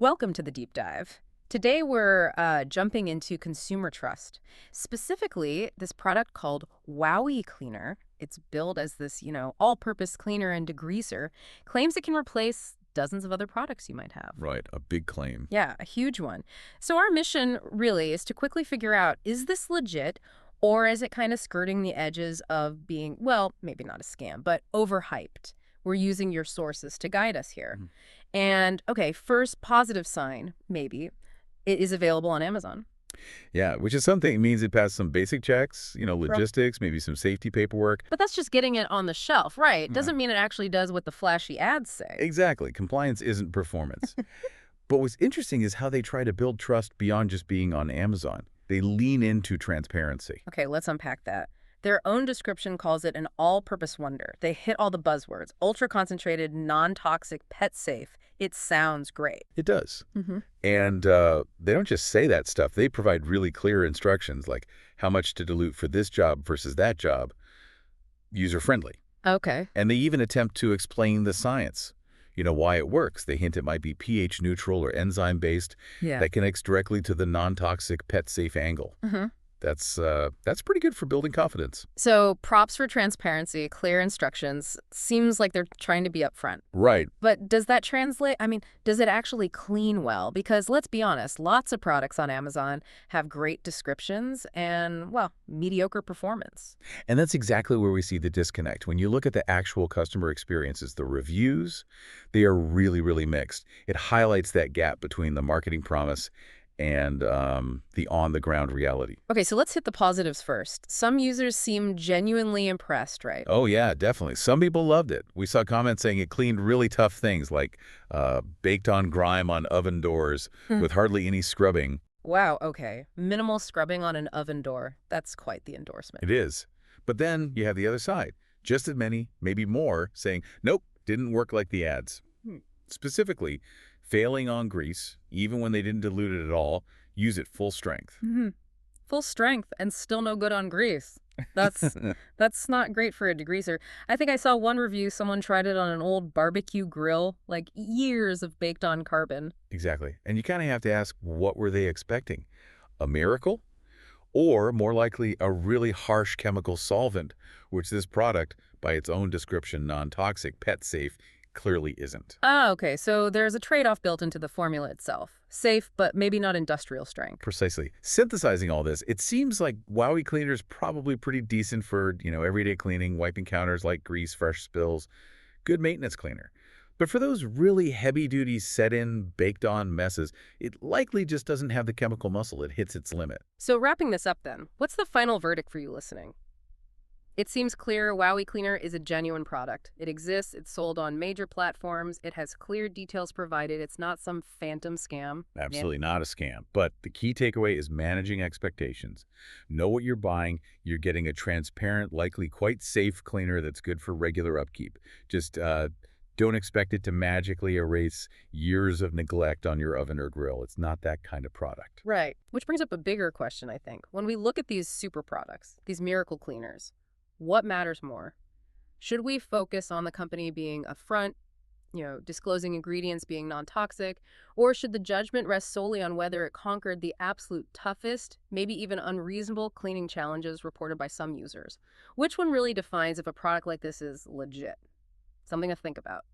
Welcome to the deep dive. Today we're jumping into consumer trust. Specifically, this product called Wowee Cleaner. It's billed as this, all-purpose cleaner and degreaser, claims it can replace dozens of other products you might have. Right, a big claim. Yeah, a huge one. So our mission really is to quickly figure out, is this legit or is it kind of skirting the edges of being, well, maybe not a scam, but overhyped? We're using your sources to guide us here. Mhm. And okay, first positive sign, maybe, it is available on Amazon. Yeah, which is something, it means it passed some basic checks, Sure. logistics, maybe some safety paperwork. But that's just getting it on the shelf, right? Yeah. Doesn't mean it actually does what the flashy ads say. Exactly. Compliance isn't performance. But what's interesting is how they try to build trust beyond just being on Amazon. They lean into transparency. Okay, let's unpack that. Their own description calls it an all-purpose wonder. They hit all the buzzwords. Ultra-concentrated, non-toxic, pet-safe. It sounds great. It does. Mm-hmm. And they don't just say that stuff. They provide really clear instructions, like how much to dilute for this job versus that job, user-friendly. Okay. And they even attempt to explain the science, why it works. They hint it might be pH neutral or enzyme based. Yeah. That connects directly to the non-toxic pet safe angle. Mm-hmm. That's pretty good for building confidence. So props for transparency, clear instructions. Seems like they're trying to be upfront. Right. But does that translate? I mean, does it actually clean well? Because let's be honest, lots of products on Amazon have great descriptions and, well, mediocre performance. And that's exactly where we see the disconnect. When you look at the actual customer experiences, the reviews, they are really, really mixed. It highlights that gap between the marketing promise and the on-the-ground reality. Okay, so let's hit the positives first. Some users seem genuinely impressed, right? Oh, yeah, definitely. Some people loved it. We saw comments saying it cleaned really tough things like baked-on grime on oven doors with hardly any scrubbing. Wow, okay. Minimal scrubbing on an oven door. That's quite the endorsement. It is. But then you have the other side. Just as many, maybe more, saying, nope, didn't work like the ads. Specifically, failing on grease, even when they didn't dilute it at all, use it full strength. Hmm. Full strength and still no good on grease. That's that's not great for a degreaser. I think I saw one review, someone tried it on an old barbecue grill, like years of baked on carbon. Exactly. And you kind of have to ask, what were they expecting? A miracle? Or, more likely, a really harsh chemical solvent, which this product, by its own description, non-toxic, pet-safe, clearly isn't. Ah, okay, so there's a trade-off built into the formula itself. Safe, but maybe not industrial strength. Precisely. Synthesizing all this, it seems like Wowee Cleaner is probably pretty decent for, everyday cleaning, wiping counters like grease, fresh spills, good maintenance cleaner. But for those really heavy-duty set-in, baked-on messes, it likely just doesn't have the chemical muscle. It hits its limit. So wrapping this up then, what's the final verdict for you listening? It seems clear Wowee Cleaner is a genuine product. It exists, it's sold on major platforms, it has clear details provided, it's not some phantom scam. Absolutely not a scam. But the key takeaway is managing expectations. Know what you're buying. You're getting a transparent, likely quite safe cleaner that's good for regular upkeep. Just don't expect it to magically erase years of neglect on your oven or grill. It's not that kind of product. Right. Which brings up a bigger question, I think. When we look at these super products, these miracle cleaners, what matters more? Should we focus on the company being upfront, disclosing ingredients being non-toxic, or should the judgment rest solely on whether it conquered the absolute toughest, maybe even unreasonable cleaning challenges reported by some users? Which one really defines if a product like this is legit? Something to think about.